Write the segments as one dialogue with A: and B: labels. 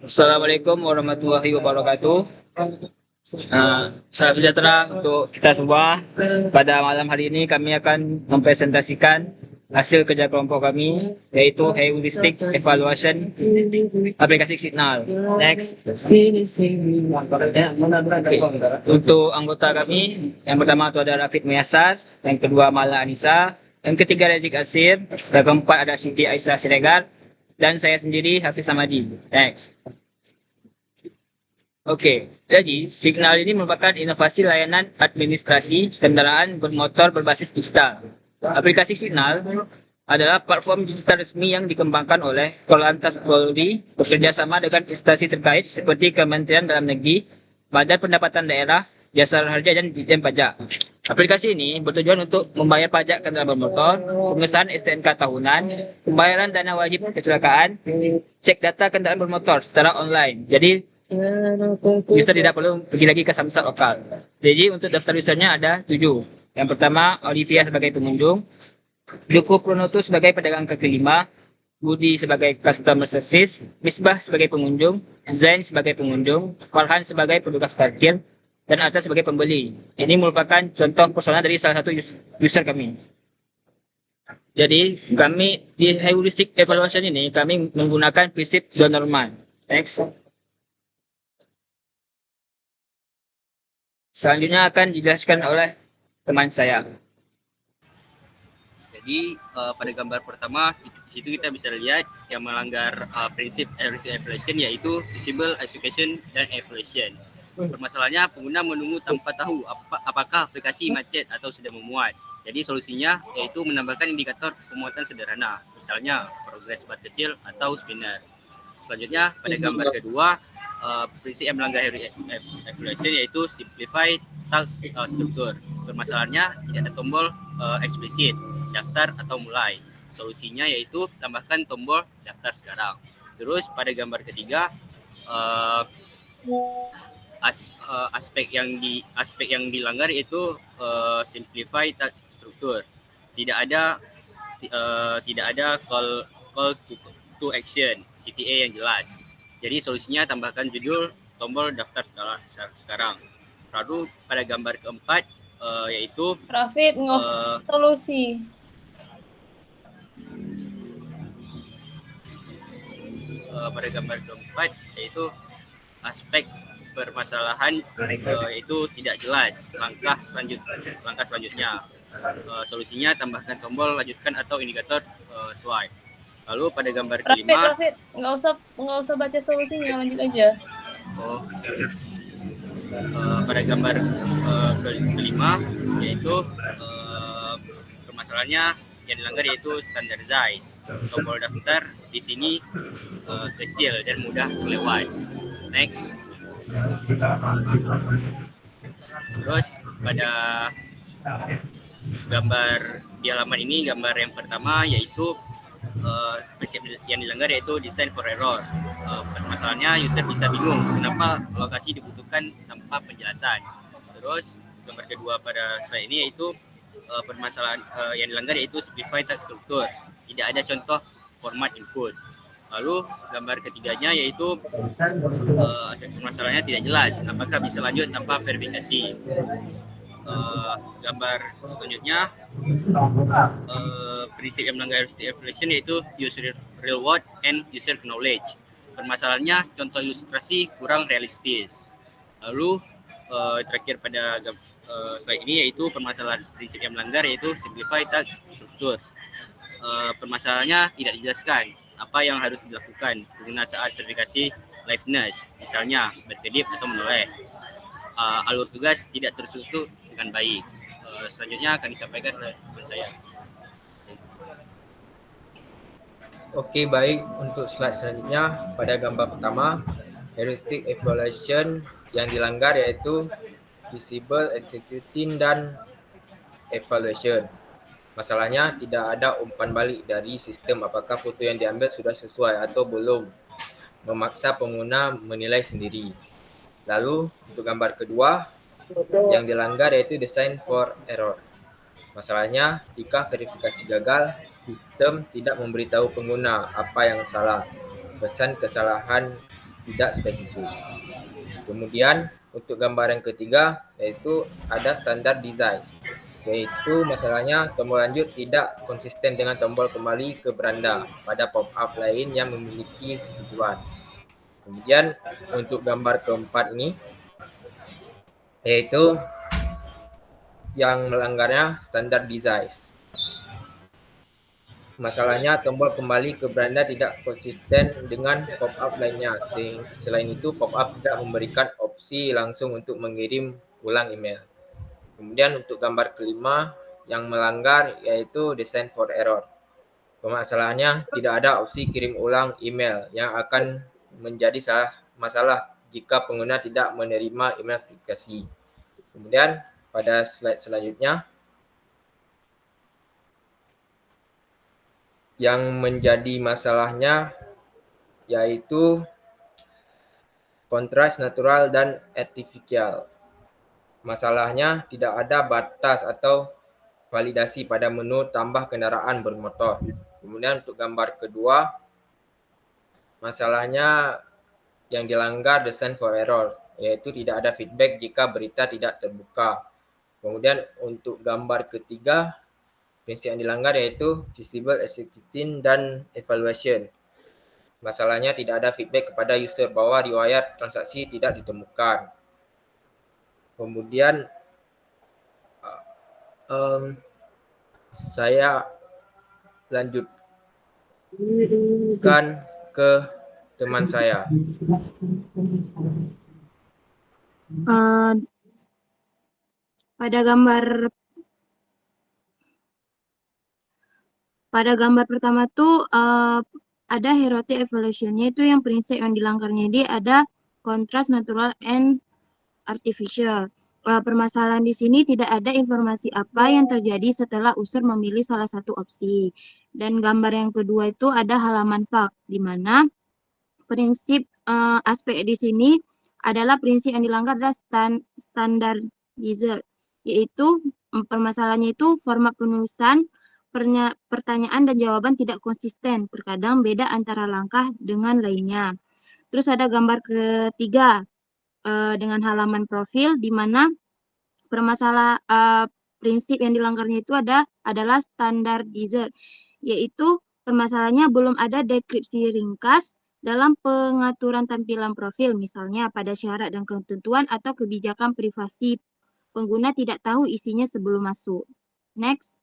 A: Assalamualaikum warahmatullahi wabarakatuh. Salam sejahtera untuk kita semua. Pada malam hari ini kami akan mempresentasikan hasil kerja kelompok kami, yaitu heuristic evaluation aplikasi Signal. Next. Untuk anggota kami, yang pertama itu ada Rafid Muyasar, yang kedua Mala Anissa, yang ketiga Rezik Asir, yang keempat ada Siti Aisyah Siregar, dan saya sendiri Hafiz Samadi. Next. Oke, jadi Signal ini merupakan inovasi layanan administrasi kendaraan bermotor berbasis digital. Aplikasi Signal adalah platform digital resmi yang dikembangkan oleh Korlantas Polri bekerjasama dengan instansi terkait seperti Kementerian Dalam Negeri, Badan Pendapatan Daerah, Jasa Harja, dan Ditjen Pajak. Aplikasi ini bertujuan untuk membayar pajak kendaraan bermotor, pengesahan STNK tahunan, pembayaran dana wajib kecelakaan, cek data kendaraan bermotor secara online. Jadi user tidak perlu pergi lagi ke samsat lokal. Jadi untuk daftar usernya ada 7. Yang pertama Olivia sebagai pengunjung, Joko Pronoto sebagai pedagang kaki lima, Budi sebagai customer service, Misbah sebagai pengunjung, Zain sebagai pengunjung, Farhan sebagai petugas parkir, dan Atta sebagai pembeli. Ini merupakan contoh personal dari salah satu user kami. Jadi kami di heuristic evaluation ini kami menggunakan prinsip Don Norman. Next. Selanjutnya akan dijelaskan oleh teman saya.
B: Jadi pada gambar pertama di situ kita bisa lihat yang melanggar prinsip heuristic evaluation yaitu visible execution dan evaluation. Permasalahannya pengguna menunggu tanpa tahu apakah aplikasi macet atau sedang memuat. Jadi solusinya yaitu menambahkan indikator pemuatan sederhana, misalnya progress bar kecil atau spinner. Selanjutnya pada gambar kedua prinsip yang melanggar evaluation yaitu simplify task struktur. Permasalahannya tidak ada tombol eksplisit, daftar atau mulai. Solusinya yaitu tambahkan tombol daftar sekarang. Terus pada gambar ketiga aspek yang dilanggar yaitu simplify task struktur. Tidak ada call to action CTA yang jelas. Jadi solusinya tambahkan judul tombol daftar sekarang. Lalu pada gambar keempat yaitu
C: Rafid solusi.
B: Pada gambar keempat yaitu aspek permasalahan yaitu tidak jelas langkah selanjutnya. Solusinya tambahkan tombol lanjutkan atau indikator swipe. Lalu pada gambar kelima,
C: Rafid, nggak usah baca solusinya, lanjut aja.
B: Pada gambar kelima yaitu permasalahannya yang dilanggar yaitu standardize. Tombol daftar di sini kecil dan mudah kelewat. Next. Terus pada gambar di halaman ini, gambar yang pertama yaitu prinsip yang dilanggar yaitu design for error. Masalahnya user bisa bingung kenapa lokasi dibutuhkan tanpa penjelasan. Terus gambar kedua pada slide ini yaitu permasalahan yang dilanggar yaitu simplify task struktur. Tidak ada contoh format input. Lalu gambar ketiganya yaitu permasalahannya tidak jelas apakah bisa lanjut tanpa verifikasi. Gambar selanjutnya prinsip yang melanggar heuristic evaluation yaitu user reward and user knowledge. Permasalahannya contoh ilustrasi kurang realistis. Lalu terakhir pada slide ini yaitu permasalahan prinsip yang melanggar yaitu simplify task struktur. Permasalahannya tidak dijelaskan apa yang harus dilakukan pengguna saat verifikasi liveness, misalnya berkedip atau menoleh. Alur tugas tidak terstruktur dengan baik. Selanjutnya akan disampaikan oleh teman saya.
D: Oke, baik. Untuk slide selanjutnya, pada gambar pertama, heuristic evaluation yang dilanggar yaitu visible executing dan evaluation. Masalahnya tidak ada umpan balik dari sistem apakah foto yang diambil sudah sesuai atau belum, memaksa pengguna menilai sendiri. Lalu untuk gambar kedua yang dilanggar yaitu design for error. Masalahnya jika verifikasi gagal, sistem tidak memberitahu pengguna apa yang salah. Pesan kesalahan tidak spesifik. Kemudian untuk gambar yang ketiga yaitu ada standar design, yaitu masalahnya tombol lanjut tidak konsisten dengan tombol kembali ke beranda pada pop-up lain yang memiliki tujuan. Kemudian untuk gambar keempat ini yaitu yang melanggarnya standar design. Masalahnya tombol kembali ke beranda tidak konsisten dengan pop-up lainnya. Selain itu, pop-up tidak memberikan opsi langsung untuk mengirim ulang email. Kemudian untuk gambar kelima yang melanggar yaitu design for error. Permasalahannya tidak ada opsi kirim ulang email yang akan menjadi masalah jika pengguna tidak menerima email verifikasi. Kemudian pada slide selanjutnya, yang menjadi masalahnya yaitu kontras natural dan artificial. Masalahnya tidak ada batas atau validasi pada menu tambah kendaraan bermotor. Kemudian untuk gambar kedua, masalahnya yang dilanggar design for error, yaitu tidak ada feedback jika berita tidak terbuka. Kemudian untuk gambar ketiga, prinsip yang dilanggar yaitu visible executing dan evaluation. Masalahnya tidak ada feedback kepada user bahwa riwayat transaksi tidak ditemukan. Kemudian saya lanjutkan ke teman saya.
E: Pada gambar pertama tuh ada heroic evaluation-nya itu yang prinsip yang dilanggarnya dia ada contrast natural and artificial. Permasalahan di sini tidak ada informasi apa yang terjadi setelah user memilih salah satu opsi. Dan gambar yang kedua itu ada halaman fact, di mana prinsip aspek di sini adalah prinsip yang dilanggar adalah standar user, yaitu permasalahannya itu format penulisan pertanyaan dan jawaban tidak konsisten, terkadang beda antara langkah dengan lainnya. Terus ada gambar ketiga dengan halaman profil, di mana prinsip yang dilanggarnya itu adalah standar user, yaitu permasalahannya belum ada deskripsi ringkas dalam pengaturan tampilan profil, misalnya pada syarat dan ketentuan atau kebijakan privasi pengguna tidak tahu isinya sebelum masuk. Next.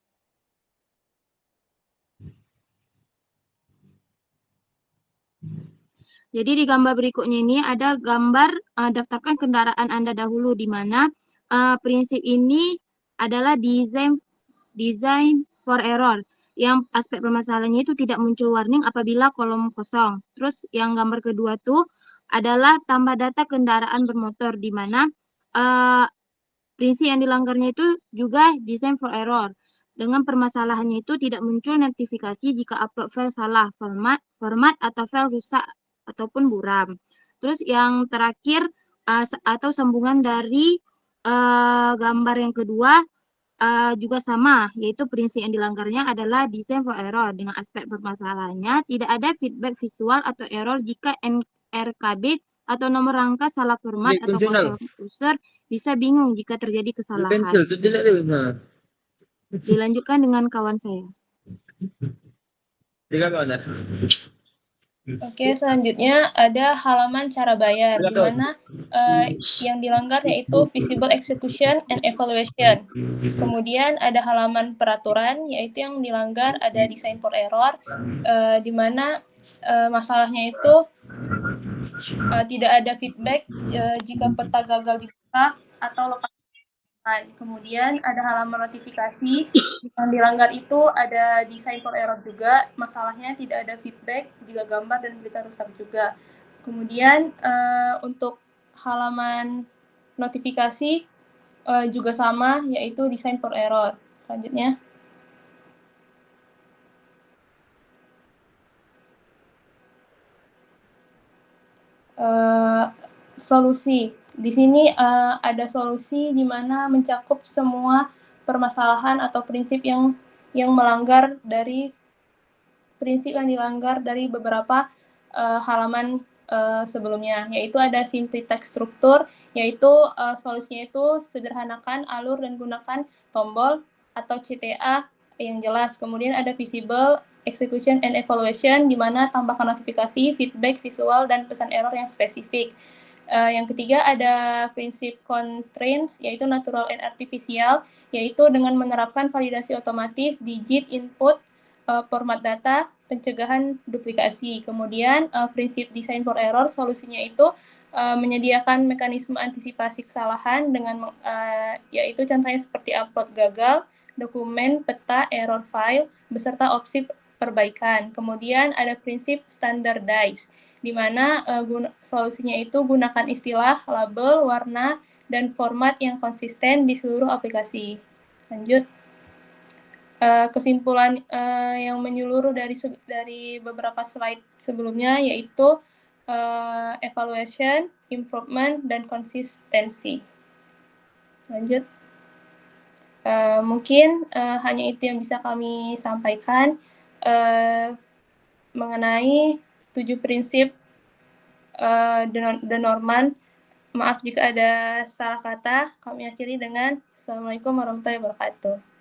E: Jadi di gambar berikutnya ini ada gambar daftarkan kendaraan Anda dahulu, di mana prinsip ini adalah design for error, yang aspek permasalahannya itu tidak muncul warning apabila kolom kosong. Terus yang gambar kedua tuh adalah tambah data kendaraan bermotor, di mana prinsip yang dilanggarnya itu juga design for error. Dengan permasalahannya itu tidak muncul notifikasi jika upload file salah format atau file rusak ataupun buram. Terus yang terakhir atau sambungan dari gambar yang kedua juga sama, yaitu prinsip yang dilanggarnya adalah design for error. Dengan aspek permasalahannya tidak ada feedback visual atau error jika RKB atau nomor rangka salah format atau kosong. User bisa bingung jika terjadi kesalahan. Dilanjutkan dengan kawan saya.
C: Oke, selanjutnya ada halaman cara bayar, di mana yang dilanggar yaitu visible execution and evaluation. Kemudian ada halaman peraturan, yaitu yang dilanggar ada design for error, di mana masalahnya itu tidak ada feedback jika peta gagal dibuka atau lepas. Kemudian ada halaman notifikasi, yang dilanggar itu ada design for error juga, masalahnya tidak ada feedback jika gambar dan berita rusak juga. Kemudian untuk halaman notifikasi juga sama, yaitu design for error. Selanjutnya. Solusi. Di sini ada solusi di mana mencakup semua permasalahan atau prinsip yang melanggar dari prinsip yang dilanggar dari beberapa halaman sebelumnya, yaitu ada simply text struktur, yaitu solusinya itu sederhanakan alur dan gunakan tombol atau CTA yang jelas. Kemudian ada visible execution and evaluation, di mana tambahkan notifikasi, feedback, visual, dan pesan error yang spesifik. Yang ketiga ada prinsip constraints, yaitu natural and artificial, yaitu dengan menerapkan validasi otomatis, digit input, format data, pencegahan duplikasi. Kemudian prinsip design for error, solusinya itu menyediakan mekanisme antisipasi kesalahan dengan yaitu contohnya seperti upload gagal, dokumen, peta, error file, beserta opsi perbaikan. Kemudian ada prinsip standardize, di mana solusinya itu gunakan istilah, label, warna, dan format yang konsisten di seluruh aplikasi. Lanjut. Kesimpulan yang menyeluruh dari beberapa slide sebelumnya yaitu evaluation, improvement, dan konsistensi. Lanjut. Mungkin hanya itu yang bisa kami sampaikan mengenai 7 prinsip The Norman. Maaf jika ada salah kata. Kami akhiri dengan Assalamualaikum warahmatullahi wabarakatuh.